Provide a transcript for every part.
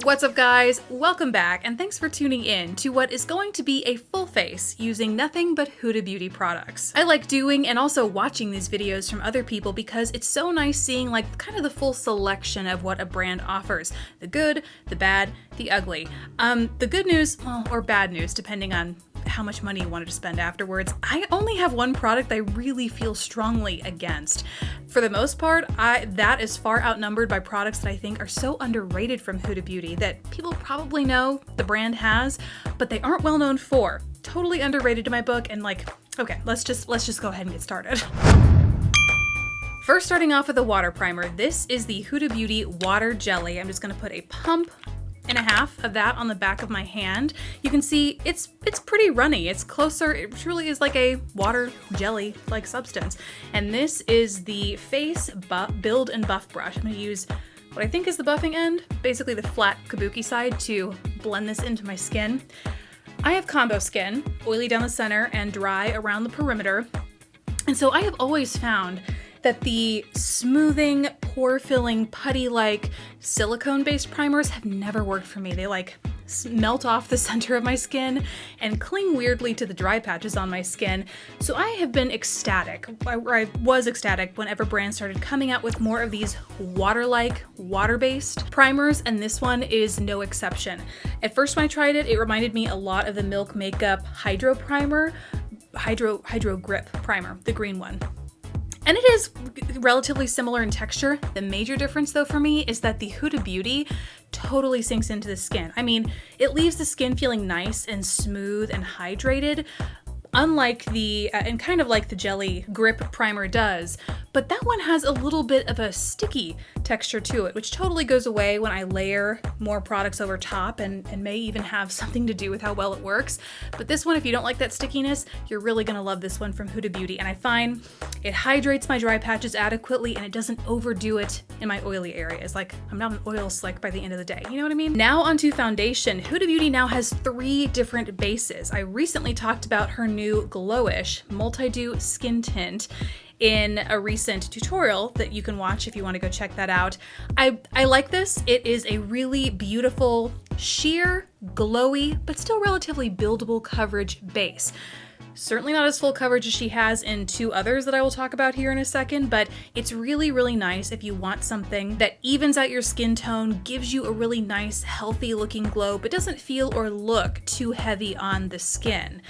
What's up guys? Welcome back and thanks for tuning in to what is going to be a full face using nothing but Huda Beauty products. I like doing and also watching these videos from other people because it's so nice seeing like kind of the full selection of what a brand offers. The good, the bad, the ugly. The good news, well, or bad news depending on how much money you wanted to spend afterwards. I only have one product I really feel strongly against. For the most part, that is far outnumbered by products that I think are so underrated from Huda Beauty that people probably know the brand has, but they aren't well known for. Totally underrated in my book, and like, okay, let's just go ahead and get started. First, starting off with the water primer, this is the Huda Beauty Water Jelly. I'm just gonna put a pump and a half of that on the back of my hand. You can see it's pretty runny. It's closer, it truly is like a water jelly like substance. And this is the Face Build and Buff brush. I'm gonna use what I think is the buffing end, basically the flat kabuki side, to blend this into my skin. I have combo skin, oily down the center and dry around the perimeter. And so I have always found that the smoothing, pore-filling, putty-like silicone-based primers have never worked for me. They like melt off the center of my skin and cling weirdly to the dry patches on my skin. So I have been ecstatic, or I was ecstatic whenever brands started coming out with more of these water-like, water-based primers, and this one is no exception. At first when I tried it, it reminded me a lot of the Milk Makeup Hydro Primer, Hydro Grip Primer, the green one. And it is relatively similar in texture. The major difference though for me is that the Huda Beauty totally sinks into the skin. I mean, it leaves the skin feeling nice and smooth and hydrated, unlike the, and kind of like the Jelly Grip Primer does, but that one has a little bit of a sticky texture to it, which totally goes away when I layer more products over top and may even have something to do with how well it works. But this one, if you don't like that stickiness, you're really gonna love this one from Huda Beauty. And I find it hydrates my dry patches adequately and it doesn't overdo it in my oily areas. Like, I'm not an oil slick by the end of the day, you know what I mean? Now onto foundation. Huda Beauty now has 3 different bases. I recently talked about her new Glowish Multi-Dew Skin Tint in a recent tutorial that you can watch if you want to go check that out. I like this. It is a really beautiful, sheer, glowy, but still relatively buildable coverage base. Certainly not as full coverage as she has in 2 others that I will talk about here in a second, but it's really, really nice if you want something that evens out your skin tone, gives you a really nice, healthy looking glow, but doesn't feel or look too heavy on the skin.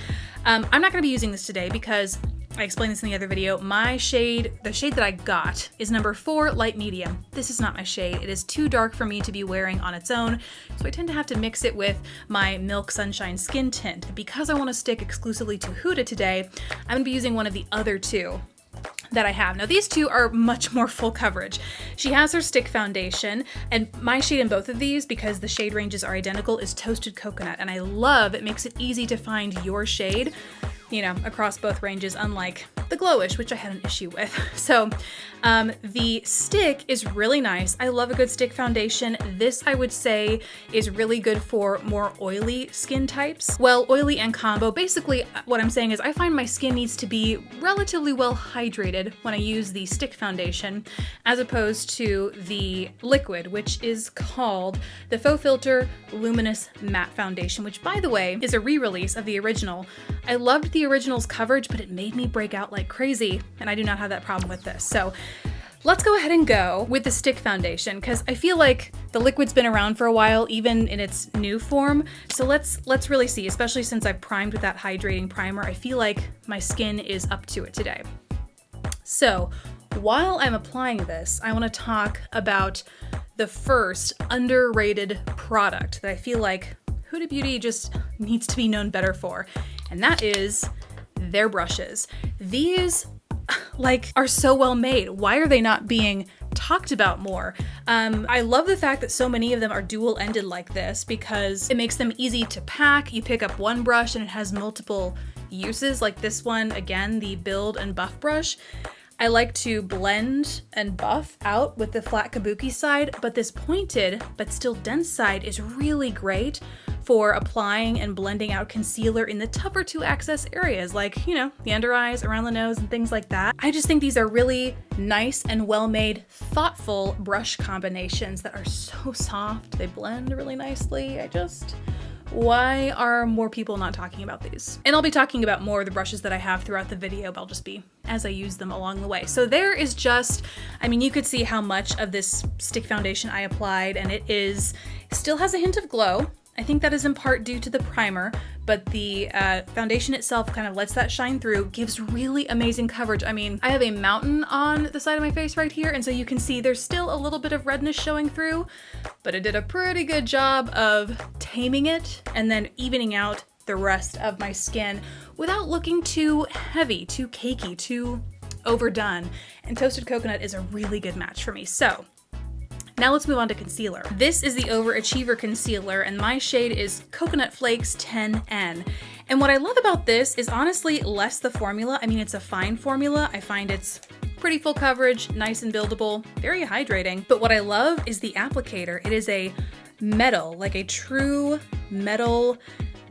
I'm not gonna be using this today because I explained this in the other video. My shade, the shade that I got, is number 4 light medium. This is not my shade. It is too dark for me to be wearing on its own, so I tend to have to mix it with my Milk Sunshine Skin Tint. Because I want to stick exclusively to Huda today, I'm gonna be using one of the other 2 that I have. Now these 2 are much more full coverage. She has her stick foundation, and my shade in both of these, because the shade ranges are identical, is Toasted Coconut, and I love it makes it easy to find your shade, you know, across both ranges, unlike the Glowish, which I had an issue with. So the stick is really nice. I love a good stick foundation. This, I would say, is really good for more oily skin types. Well, oily and combo. Basically, what I'm saying is I find my skin needs to be relatively well hydrated when I use the stick foundation, as opposed to the liquid, which is called the Faux Filter Luminous Matte Foundation, which, by the way, is a re-release of the original. I loved the original's coverage, but it made me break out like crazy, and I do not have that problem with this. So let's go ahead and go with the stick foundation, because I feel like the liquid's been around for a while, even in its new form. So let's really see, especially since I've primed with that hydrating primer. I feel like my skin is up to it today. So while I'm applying this, I want to talk about the first underrated product that I feel like Huda Beauty just needs to be known better for, and that is their brushes. These are so well made. Why are they not being talked about more? I love the fact that so many of them are dual-ended like this because it makes them easy to pack. You pick up one brush and it has multiple uses, like this one, again, the Build and Buff brush. I like to blend and buff out with the flat kabuki side, but this pointed but still dense side is really great for applying and blending out concealer in the tougher to access areas like, you know, the under eyes, around the nose, and things like that. I just think these are really nice and well-made, thoughtful brush combinations that are so soft. They blend really nicely. Why are more people not talking about these? And I'll be talking about more of the brushes that I have throughout the video, but I'll just be as I use them along the way. So there is just, I mean, you could see how much of this stick foundation I applied, and it still has a hint of glow. I think that is in part due to the primer, but the foundation itself kind of lets that shine through, gives really amazing coverage. I mean, I have a mountain on the side of my face right here, and so you can see there's still a little bit of redness showing through, but it did a pretty good job of taming it and then evening out the rest of my skin without looking too heavy, too cakey, too overdone. And Toasted Coconut is a really good match for me. So now let's move on to concealer. This is the Overachiever Concealer, and my shade is Coconut Flakes 10N. And what I love about this is honestly less the formula. I mean, it's a fine formula. I find it's pretty full coverage, nice and buildable, very hydrating. But what I love is the applicator. It is a metal, like a true metal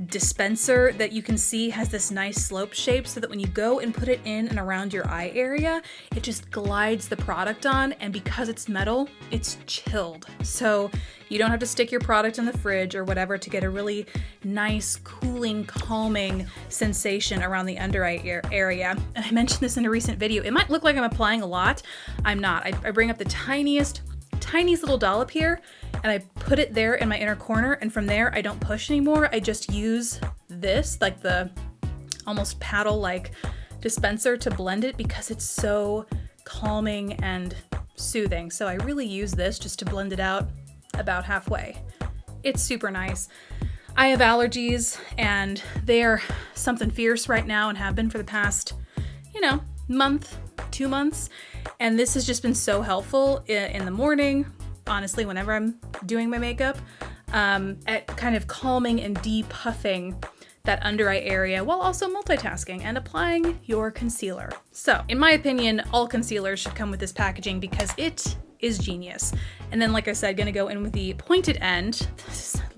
dispenser that you can see has this nice slope shape so that when you go and put it in and around your eye area, it just glides the product on, and because it's metal, it's chilled. So you don't have to stick your product in the fridge or whatever to get a really nice, cooling, calming sensation around the under eye area. And I mentioned this in a recent video. It might look like I'm applying a lot. I'm not. I bring up the tiniest little dollop here, and I put it there in my inner corner, and from there I don't push anymore. I just use this, like the almost paddle-like dispenser, to blend it because it's so calming and soothing. So I really use this just to blend it out about halfway. It's super nice. I have allergies, and they are something fierce right now and have been for the past, you know, month, 2 months. And this has just been so helpful in the morning, honestly, whenever I'm doing my makeup, at kind of calming and depuffing that under eye area while also multitasking and applying your concealer. So in my opinion, all concealers should come with this packaging because it is genius. And then, like I said, gonna go in with the pointed end. I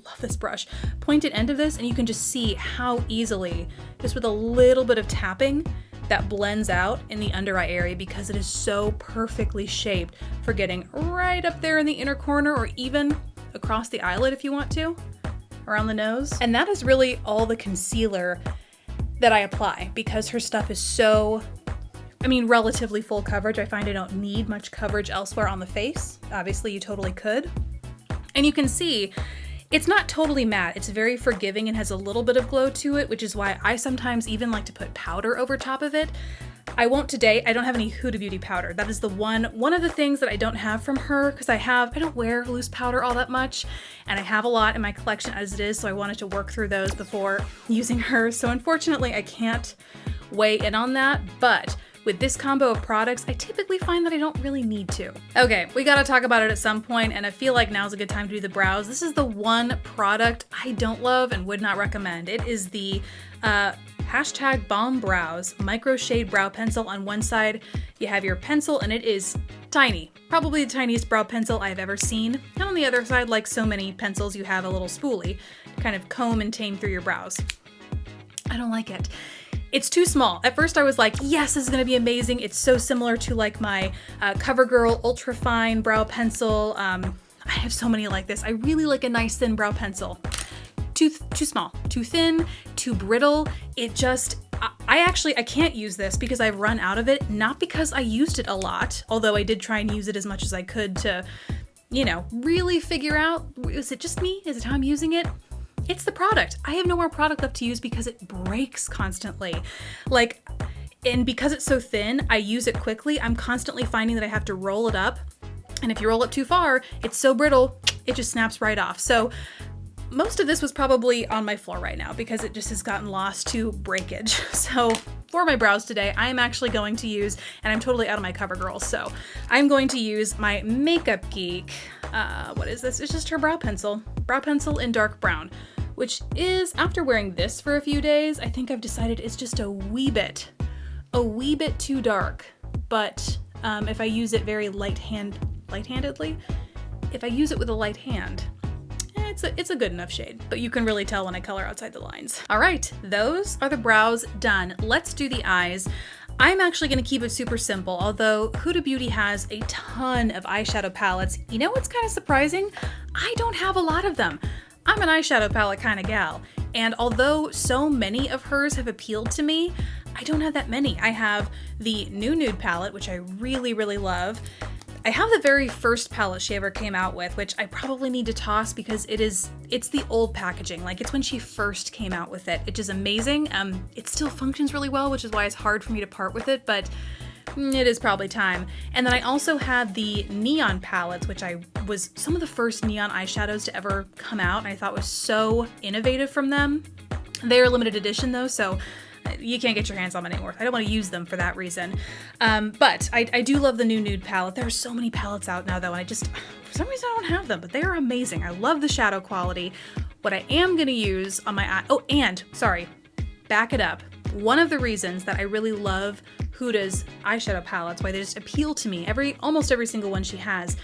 love this brush. Pointed end of this, and you can just see how easily, just with a little bit of tapping, that blends out in the under eye area because it is so perfectly shaped for getting right up there in the inner corner, or even across the eyelid if you want to, around the nose. And that is really all the concealer that I apply because her stuff is so, I mean, relatively full coverage. I find I don't need much coverage elsewhere on the face. Obviously you totally could. And you can see it's not totally matte. It's very forgiving and has a little bit of glow to it, which is why I sometimes even like to put powder over top of it. I won't today. I don't have any Huda Beauty powder. That is the one of the things that I don't have from her, because I don't wear loose powder all that much, and I have a lot in my collection as it is, so I wanted to work through those before using hers. So unfortunately, I can't weigh in on that, but with this combo of products, I typically find that I don't really need to. Okay, we gotta talk about it at some point, and I feel like now's a good time to do the brows. This is the one product I don't love and would not recommend. It is the hashtag Balm Brows Micro Shade Brow Pencil. On one side, you have your pencil, and it is tiny. Probably the tiniest brow pencil I've ever seen. And on the other side, like so many pencils, you have a little spoolie to kind of comb and tame through your brows. I don't like it. It's too small. At first I was like, yes, this is gonna be amazing. It's so similar to like my CoverGirl Ultra Fine brow pencil. I have so many like this. I really like a nice thin brow pencil. Too small, too thin, too brittle. It just, I can't use this because I've run out of it, not because I used it a lot, although I did try and use it as much as I could to, you know, really figure out, is it just me? Is it how I'm using it? It's the product. I have no more product left to use because it breaks constantly. Like, and because it's so thin, I use it quickly. I'm constantly finding that I have to roll it up. And if you roll it too far, it's so brittle, it just snaps right off. So most of this was probably on my floor right now because it just has gotten lost to breakage. So for my brows today, I am actually going to use, and I'm totally out of my CoverGirl, so I'm going to use my Makeup Geek, what is this? It's just her brow pencil in dark brown, which is, after wearing this for a few days, I think I've decided it's just a wee bit too dark. But if I use it very light-handedly, if I use it with a light hand, it's a good enough shade, but you can really tell when I color outside the lines. All right, those are the brows done. Let's do the eyes. I'm actually going to keep it super simple, although Huda Beauty has a ton of eyeshadow palettes. You know what's kind of surprising? I don't have a lot of them. I'm an eyeshadow palette kind of gal, and although so many of hers have appealed to me, I don't have that many. I have the new Nude Palette, which I really, really love. I have the very first palette she ever came out with, which I probably need to toss because it's the old packaging. Like, it's when she first came out with it, which is amazing. It still functions really well, which is why it's hard for me to part with it, but it is probably time. And then I also had the neon palettes, which was some of the first neon eyeshadows to ever come out, and I thought was so innovative from them. They are limited edition though, so you can't get your hands on them anymore. I don't want to use them for that reason. But I do love the new Nude Palette. There are so many palettes out now though, and for some reason I don't have them, but they are amazing. I love the shadow quality. What I am going to use on my eye, oh, and sorry, back it up. One of the reasons that I really love Huda's eyeshadow palettes, why they just appeal to me, almost every single one she has,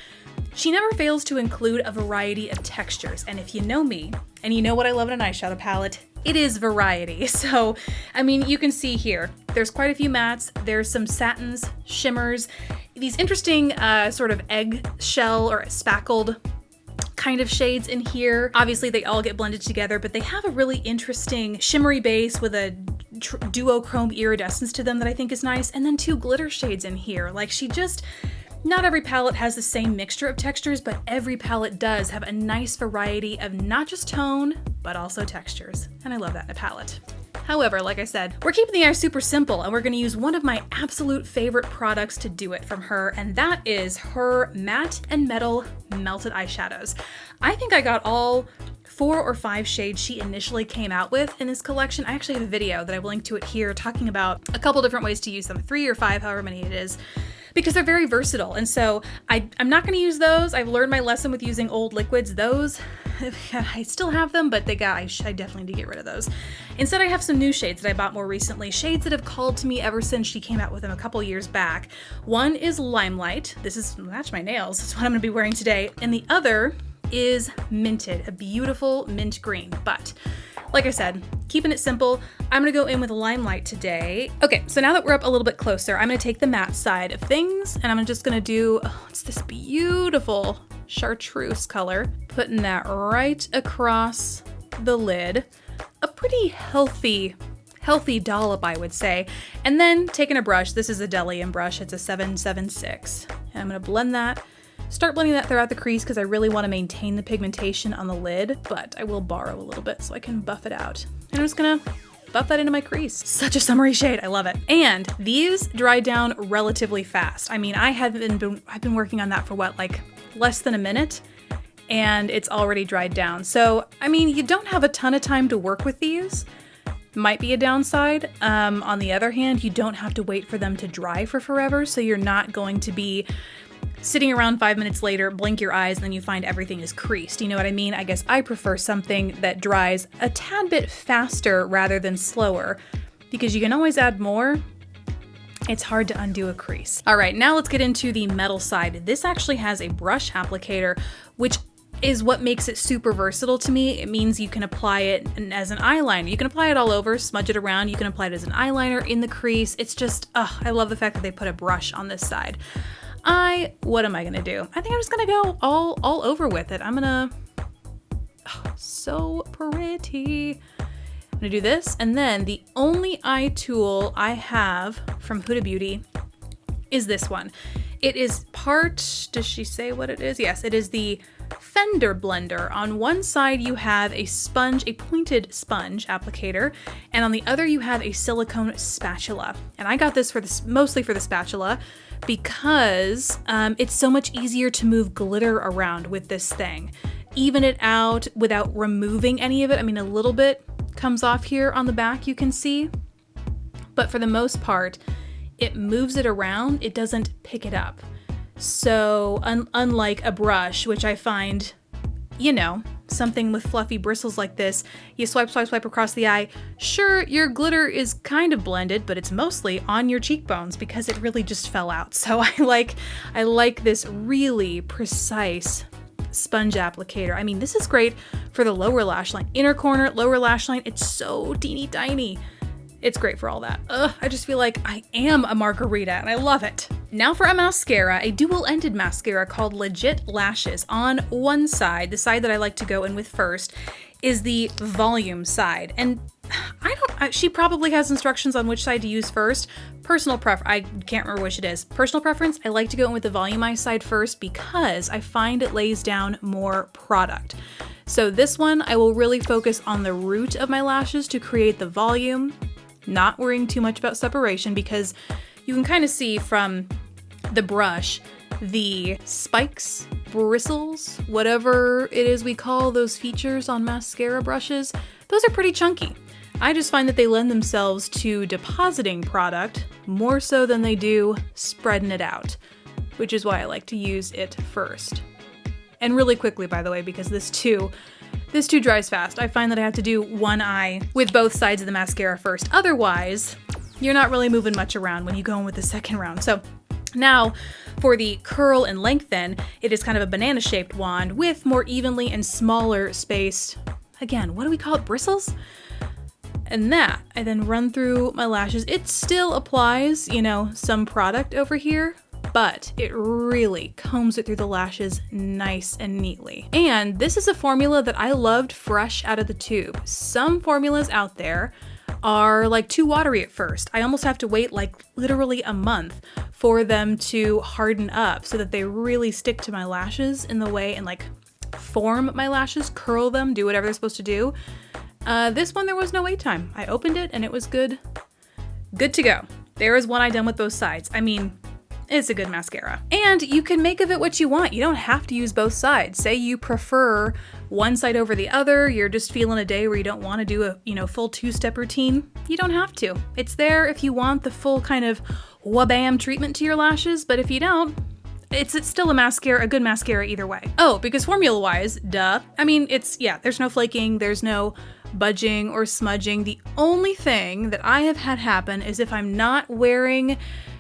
she never fails to include a variety of textures. And if you know me, and you know what I love in an eyeshadow palette, it is variety. So, I mean, you can see here, there's quite a few mattes, there's some satins, shimmers, these interesting sort of eggshell or spackled kind of shades in here. Obviously they all get blended together, but they have a really interesting shimmery base with a duochrome iridescence to them that I think is nice, and then 2 glitter shades in here. Like, not every palette has the same mixture of textures, but every palette does have a nice variety of not just tone, but also textures. And I love that in a palette. However, like I said, we're keeping the eye super simple, and we're gonna use one of my absolute favorite products to do it from her, and that is her Matte and Metal Melted Eyeshadows. I think I got all 4 or 5 shades she initially came out with in this collection. I actually have a video that I will link to it here talking about a couple different ways to use them, 3 or 5, however many it is, because they're very versatile. And so I'm not gonna use those. I've learned my lesson with using old liquids. Those, I still have them, but I definitely need to get rid of those. Instead, I have some new shades that I bought more recently, shades that have called to me ever since she came out with them a couple years back. One is Limelight. This is match my nails. That's what I'm gonna be wearing today. And the other is Minted, a beautiful mint green. But like I said, keeping it simple, I'm gonna go in with Limelight today. Okay, so now that we're up a little bit closer, I'm gonna take the matte side of things, and I'm just gonna do, it's this beautiful chartreuse color, putting that right across the lid. A pretty healthy dollop, I would say. And then taking a brush, this is a Delium brush, it's a 776. And I'm gonna blend that. Start blending that throughout the crease because I really want to maintain the pigmentation on the lid, but I will borrow a little bit so I can buff it out. And I'm just gonna buff that into my crease. Such a summery shade, I love it. And these dry down relatively fast. I mean, I've been working on that for what, like less than a minute, and it's already dried down. So, I mean, you don't have a ton of time to work with these. Might be a downside. On the other hand, you don't have to wait for them to dry for forever, so you're not going to be sitting around 5 minutes later, blink your eyes, and then you find everything is creased. You know what I mean? I guess I prefer something that dries a tad bit faster rather than slower, because you can always add more. It's hard to undo a crease. All right, now let's get into the metal side. This actually has a brush applicator, which is what makes it super versatile to me. It means you can apply it as an eyeliner. You can apply it all over, smudge it around. You can apply it as an eyeliner in the crease. It's just, I love the fact that they put a brush on this side. What am I gonna do? I think I'm just gonna go all over with it. So pretty. I'm gonna do this, and then the only eye tool I have from Huda Beauty is this one. It is part, does she say what it is? Yes, it is the Fender blender. On one side you have a sponge, a pointed sponge applicator, and on the other you have a silicone spatula. And I got this mostly for the spatula because it's so much easier to move glitter around with this thing. Even it out without removing any of it. I mean, a little bit comes off here on the back, you can see, but for the most part, it moves it around, it doesn't pick it up. So unlike a brush, which I find, you know, something with fluffy bristles like this, you swipe across the eye. Sure, your glitter is kind of blended, but it's mostly on your cheekbones because it really just fell out. So I like this really precise sponge applicator. I mean, this is great for the lower lash line. Inner corner, lower lash line, it's so teeny tiny. It's great for all that. Ugh, I just feel like I am a margarita and I love it. Now for a mascara, a dual-ended mascara called Legit Lashes. On one side, the side that I like to go in with first, is the volume side. And she probably has instructions on which side to use first. I can't remember which it is. Personal preference, I like to go in with the volumized side first because I find it lays down more product. So this one, I will really focus on the root of my lashes to create the volume, not worrying too much about separation because you can kind of see from the brush the spikes, bristles, whatever it is we call those features on mascara brushes, those are pretty chunky. I just find that they lend themselves to depositing product more so than they do spreading it out, which is why I like to use it first. And really quickly, by the way, because this too dries fast. I find that I have to do one eye with both sides of the mascara first. Otherwise, you're not really moving much around when you go in with the second round. So now for the curl and lengthen, it is kind of a banana-shaped wand with more evenly and smaller spaced, again, what do we call it, bristles? And that, I then run through my lashes. It still applies, you know, some product over here, but it really combs it through the lashes nice and neatly. And this is a formula that I loved fresh out of the tube. Some formulas out there are like too watery at first. I almost have to wait like literally a month for them to harden up so that they really stick to my lashes in the way and like form my lashes, curl them, do whatever they're supposed to do. This one, there was no wait time. I opened it and it was good to go. There is one eye done with both sides. I mean, it's a good mascara. And you can make of it what you want. You don't have to use both sides. Say you prefer one side over the other, you're just feeling a day where you don't want to do a, you know, full two-step routine. You don't have to. It's there if you want the full kind of wha-bam treatment to your lashes, but if you don't, it's still a mascara, a good mascara either way. Oh, because formula-wise, duh. I mean, there's no flaking, there's no budging or smudging. The only thing that I have had happen is if I'm not wearing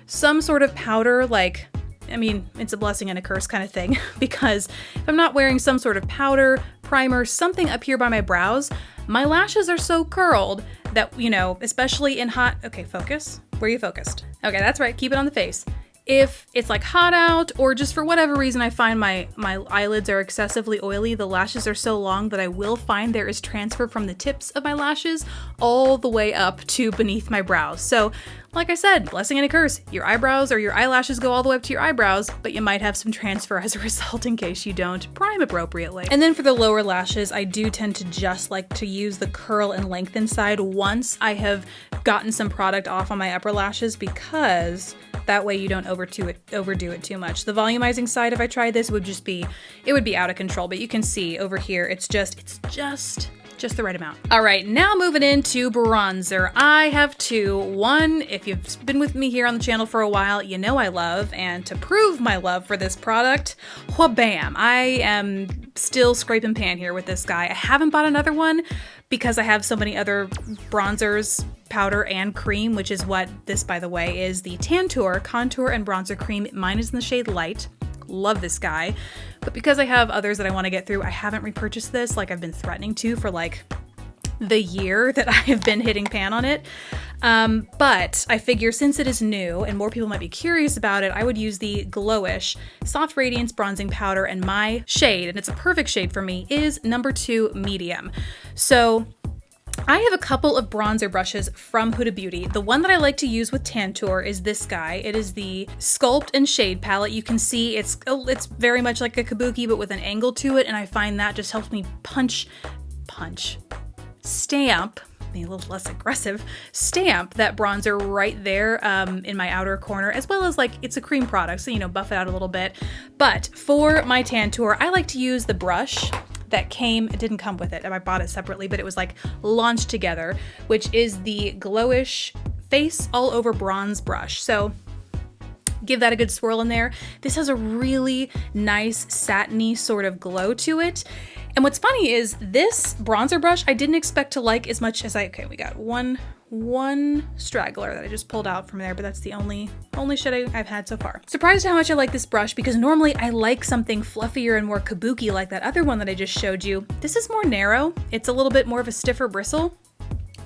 some sort of powder, like, I mean, it's a blessing and a curse kind of thing, because if I'm not wearing some sort of powder, primer, something up here by my brows, my lashes are so curled that, you know, especially in hot, okay, focus, where are you focused? Okay, that's right, keep it on the face. If it's like hot out or just for whatever reason I find my eyelids are excessively oily, the lashes are so long that I will find there is transfer from the tips of my lashes all the way up to beneath my brows. So like I said, blessing and a curse. Your eyebrows or your eyelashes go all the way up to your eyebrows, but you might have some transfer as a result in case you don't prime appropriately. And then for the lower lashes, I do tend to just like to use the curl and lengthen side once I have gotten some product off on my upper lashes, because that way you don't overdo it too much. The volumizing side, if I tried this, it would be out of control, but you can see over here, it's just the right amount. All right, now moving into bronzer. I have two. One, if you've been with me here on the channel for a while, you know I love, and to prove my love for this product, wha-bam, I am still scraping pan here with this guy. I haven't bought another one because I have so many other bronzers, powder and cream, which is what this, by the way, is the Tantour Contour and Bronzer Cream. Mine is in the shade Light. Love this guy. But because I have others that I want to get through, I haven't repurchased this like I've been threatening to for like the year that I have been hitting pan on it. But I figure since it is new and more people might be curious about it, I would use the Glowish Soft Radiance Bronzing Powder, and my shade, and it's a perfect shade for me, is number 2 medium. So I have a couple of bronzer brushes from Huda Beauty. The one that I like to use with Tantour is this guy. It is the Sculpt and Shade palette. You can see it's very much like a kabuki, but with an angle to it, and I find that just helps me stamp, maybe a little less aggressive, stamp that bronzer right there in my outer corner, as well as like it's a cream product, so, you know, buff it out a little bit. But for my Tantour, I like to use the brush that it didn't come with it, I bought it separately, but it was like launched together, which is the Glowish Face All Over Bronze brush. So give that a good swirl in there. This has a really nice satiny sort of glow to it. And what's funny is this bronzer brush I didn't expect to like as much as we got one one straggler that I just pulled out from there, but that's the only shade I've had so far. Surprised how much I like this brush, because normally I like something fluffier and more kabuki like that other one that I just showed you. This is more narrow. It's a little bit more of a stiffer bristle,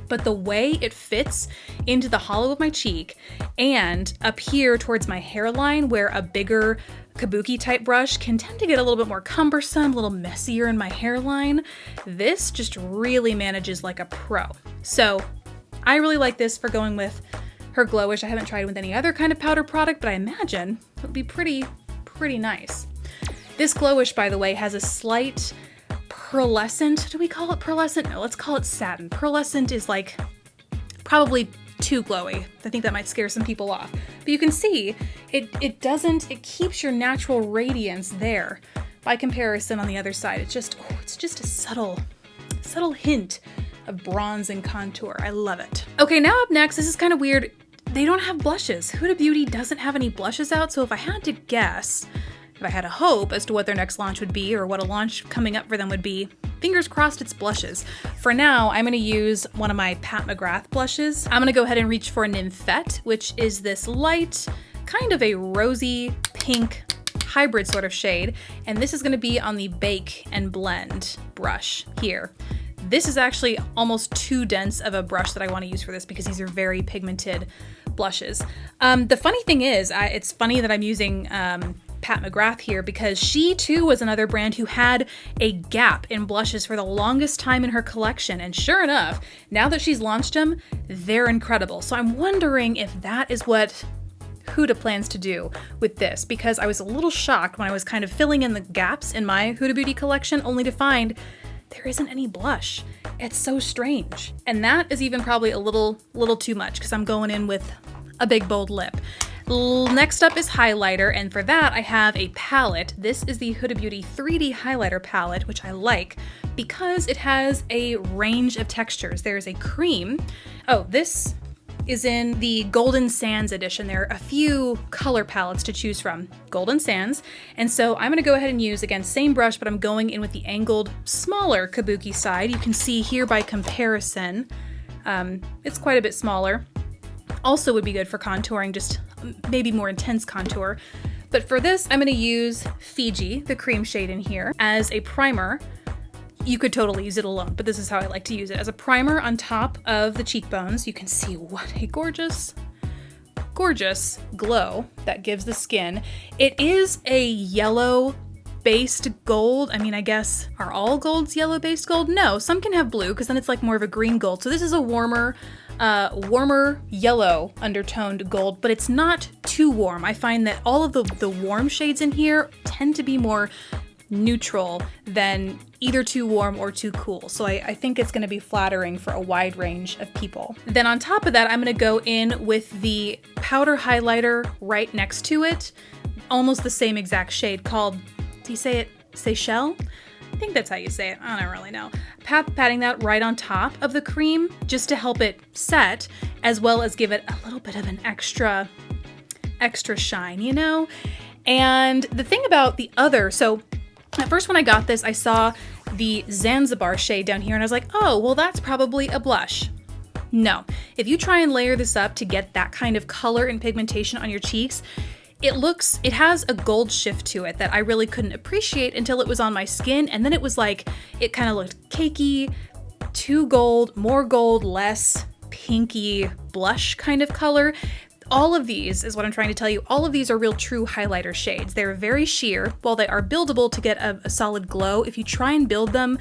but the way it fits into the hollow of my cheek and up here towards my hairline, where a bigger kabuki type brush can tend to get a little bit more cumbersome, a little messier in my hairline, this just really manages like a pro. So I really like this for going with her Glowish. I haven't tried with any other kind of powder product, but I imagine it would be pretty nice. This Glowish, by the way, has a slight pearlescent. Do we call it pearlescent? No, let's call it satin. Pearlescent is like probably too glowy. I think that might scare some people off. But you can see it keeps your natural radiance there. By comparison on the other side, it's just a subtle hint of bronze and contour. I love it. Okay, now up next, this is kind of weird. They don't have blushes. Huda Beauty doesn't have any blushes out, so if I had to guess, if I had a hope as to what their next launch would be or what a launch coming up for them would be, fingers crossed it's blushes. For now, I'm gonna use one of my Pat McGrath blushes. I'm gonna go ahead and reach for Nymphette, which is this light, kind of a rosy pink hybrid sort of shade, and this is gonna be on the Bake and Blend brush here. This is actually almost too dense of a brush that I want to use for this because these are very pigmented blushes. The funny thing is, it's funny that I'm using Pat McGrath here because she too was another brand who had a gap in blushes for the longest time in her collection. And sure enough, now that she's launched them, they're incredible. So I'm wondering if that is what Huda plans to do with this, because I was a little shocked when I was kind of filling in the gaps in my Huda Beauty collection only to find there isn't any blush. It's so strange. And that is even probably a little too much because I'm going in with a big bold lip. Next up is highlighter, and for that I have a palette. This is the Huda Beauty 3D highlighter palette, which I like because it has a range of textures. There's a cream. Oh, this is in the Golden Sands edition. There are a few color palettes to choose from. Golden Sands. And so I'm gonna go ahead and use, again, same brush, but I'm going in with the angled, smaller kabuki side. You can see here by comparison, it's quite a bit smaller. Also would be good for contouring, just maybe more intense contour. But for this, I'm gonna use Fiji, the cream shade in here, as a primer. You could totally use it alone, but this is how I like to use it. As a primer on top of the cheekbones, you can see what a gorgeous glow that gives the skin. It is a yellow-based gold. I mean, I guess, are all golds yellow-based gold? No, some can have blue, because then it's like more of a green gold. So this is a warmer yellow undertoned gold, but it's not too warm. I find that all of the warm shades in here tend to be more neutral than either too warm or too cool. So I think it's going to be flattering for a wide range of people. Then on top of that, I'm going to go in with the powder highlighter right next to it, almost the same exact shade, called, do you say it Seychelles? I think that's how you say it. I don't really know. Patting that right on top of the cream just to help it set, as well as give it a little bit of an extra shine, you know? And the thing about the other, so at first when I got this, I saw the Zanzibar shade down here and I was like, oh, well, that's probably a blush. No, if you try and layer this up to get that kind of color and pigmentation on your cheeks, it has a gold shift to it that I really couldn't appreciate until it was on my skin. And then it was like, it kind of looked cakey, too gold, more gold, less pinky blush kind of color. All of these is what I'm trying to tell you. All of these are real true highlighter shades. They're very sheer. While they are buildable to get a solid glow, if you try and build them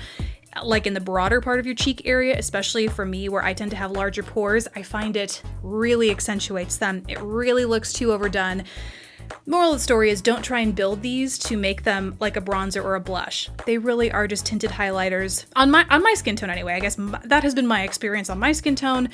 like in the broader part of your cheek area, especially for me where I tend to have larger pores, I find it really accentuates them. It really looks too overdone. Moral of the story is don't try and build these to make them like a bronzer or a blush. They really are just tinted highlighters on my skin tone anyway. I guess that has been my experience on my skin tone.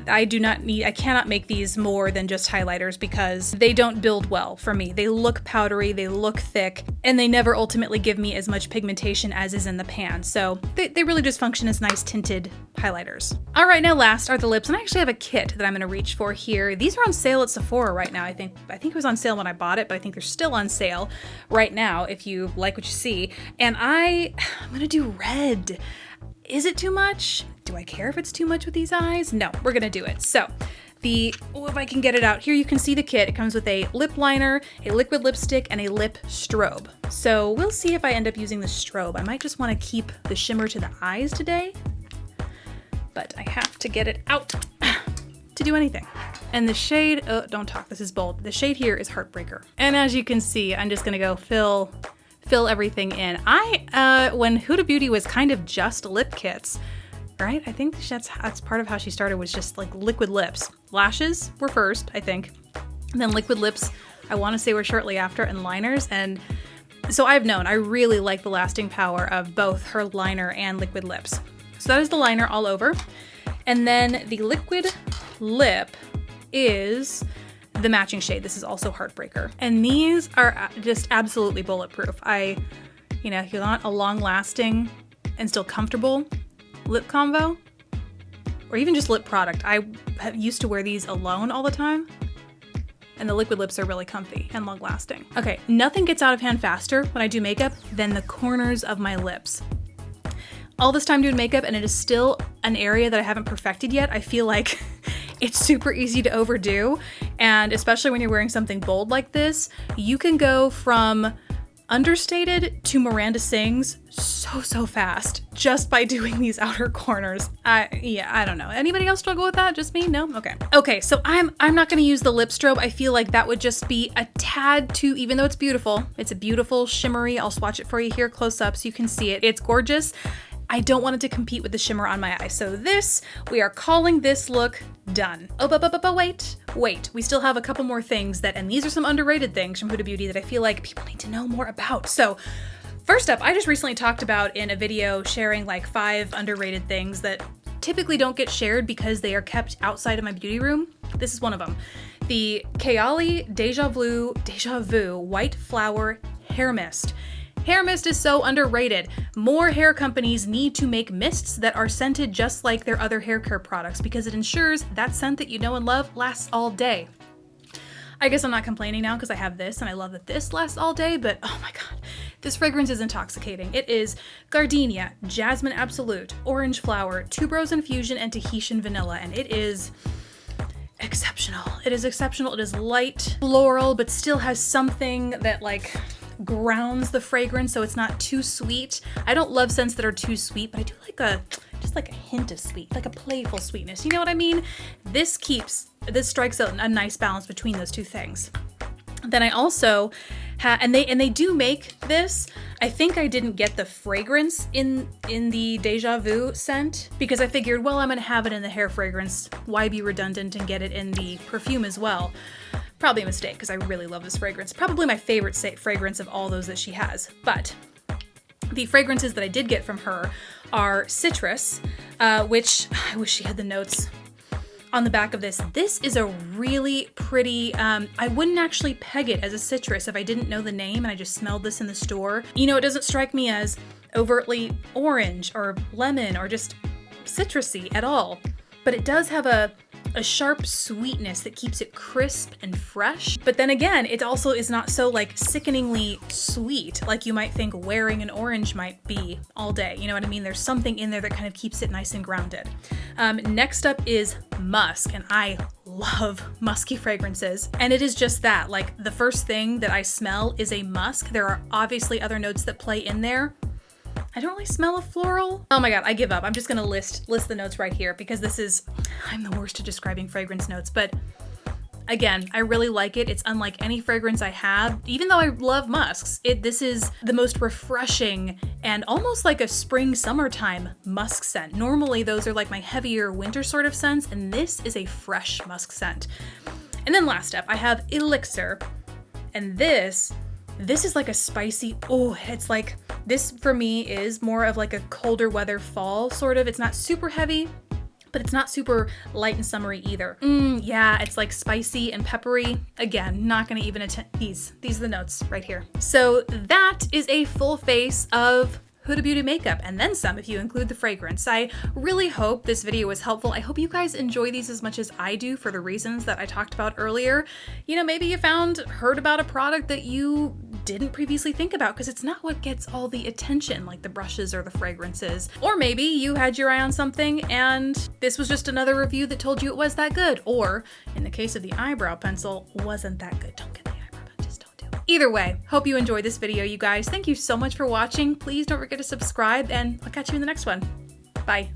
I cannot make these more than just highlighters because they don't build well for me. They look powdery, they look thick, and they never ultimately give me as much pigmentation as is in the pan. So they really just function as nice tinted highlighters. All right, now last are the lips, and I actually have a kit that I'm gonna reach for here. These are on sale at Sephora right now. I think it was on sale when I bought it, but I think they're still on sale right now if you like what you see. And I'm gonna do red. Is it too much? Do I care if it's too much with these eyes? No, we're gonna do it. So if I can get it out, here you can see the kit. It comes with a lip liner, a liquid lipstick, and a lip strobe. So we'll see if I end up using the strobe. I might just wanna keep the shimmer to the eyes today, but I have to get it out to do anything. And the shade, oh, don't talk, this is bold. The shade here is Heartbreaker. And as you can see, I'm just gonna go fill everything in. When Huda Beauty was kind of just lip kits, right? I think that's part of how she started, was just like liquid lips. Lashes were first, I think. And then liquid lips, I wanna say, were shortly after, and liners. And so I really like the lasting power of both her liner and liquid lips. So that is the liner all over. And then the liquid lip is the matching shade. This is also Heartbreaker. And these are just absolutely bulletproof. If you want a long lasting and still comfortable lip combo, or even just lip product. I used to wear these alone all the time, and the liquid lips are really comfy and long lasting. Okay, nothing gets out of hand faster when I do makeup than the corners of my lips. All this time doing makeup, and it is still an area that I haven't perfected yet. I feel like it's super easy to overdo, and especially when you're wearing something bold like this, you can go from understated to Miranda Sings so fast just by doing these outer corners. I don't know. Anybody else struggle with that? Just me? No? Okay, so I'm not gonna use the lip strobe. I feel like that would just be a tad too, even though it's beautiful. It's a beautiful shimmery. I'll swatch it for you here close up so you can see it. It's gorgeous. I don't want it to compete with the shimmer on my eye. So we are calling this look done. Oh, but wait. We still have a couple more things and these are some underrated things from Huda Beauty that I feel like people need to know more about. So first up, I just recently talked about in a video sharing like 5 underrated things that typically don't get shared because they are kept outside of my beauty room. This is one of them. The Kayali Deja Vu White Flower Hair Mist. Hair mist is so underrated. More hair companies need to make mists that are scented just like their other hair care products because it ensures that scent that you know and love lasts all day. I guess I'm not complaining now because I have this and I love that this lasts all day, but oh my god, this fragrance is intoxicating. It is Gardenia, Jasmine Absolute, Orange Flower, Tuberose Infusion, and Tahitian Vanilla, and it is exceptional. It is exceptional. It is light, floral, but still has something that like grounds the fragrance so it's not too sweet. I don't love scents that are too sweet, but I do like just like a hint of sweet, like a playful sweetness. You know what I mean? This strikes a nice balance between those two things. Then I also and they do make this. I think I didn't get the fragrance in the Deja Vu scent because I figured, well, I'm gonna have it in the hair fragrance. Why be redundant and get it in the perfume as well? Probably a mistake because I really love this fragrance. Probably my favorite fragrance of all those that she has. But the fragrances that I did get from her are citrus, which I wish she had the notes on the back of this. This is a really pretty, I wouldn't actually peg it as a citrus if I didn't know the name and I just smelled this in the store. You know, it doesn't strike me as overtly orange or lemon or just citrusy at all, but it does have a sharp sweetness that keeps it crisp and fresh. But then again, it also is not so like sickeningly sweet like you might think wearing an orange might be all day. You know what I mean? There's something in there that kind of keeps it nice and grounded. Next up is Musk, and I love musky fragrances. And it is just that, like the first thing that I smell is a musk. There are obviously other notes that play in there. I don't really smell a floral. Oh my god, I give up. I'm just gonna list the notes right here because I'm the worst at describing fragrance notes, but again, I really like it. It's unlike any fragrance I have, even though I love musks. This is the most refreshing and almost like a spring summertime musk scent. Normally those are like my heavier winter sort of scents, and this is a fresh musk scent. And then last up, I have Elixir, and this is like a spicy, it's like, this for me is more of like a colder weather fall sort of. It's not super heavy, but it's not super light and summery either. Yeah, it's like spicy and peppery. Again, not gonna even attempt these are the notes right here. So that is a full face of Huda Beauty makeup, and then some if you include the fragrance. I really hope this video was helpful. I hope you guys enjoy these as much as I do for the reasons that I talked about earlier. You know, maybe you heard about a product that you didn't previously think about because it's not what gets all the attention, like the brushes or the fragrances. Or maybe you had your eye on something and this was just another review that told you it was that good. Or in the case of the eyebrow pencil, wasn't that good. Don't get the eyebrow pencil, just don't do it. Either way, hope you enjoyed this video, you guys. Thank you so much for watching. Please don't forget to subscribe and I'll catch you in the next one. Bye.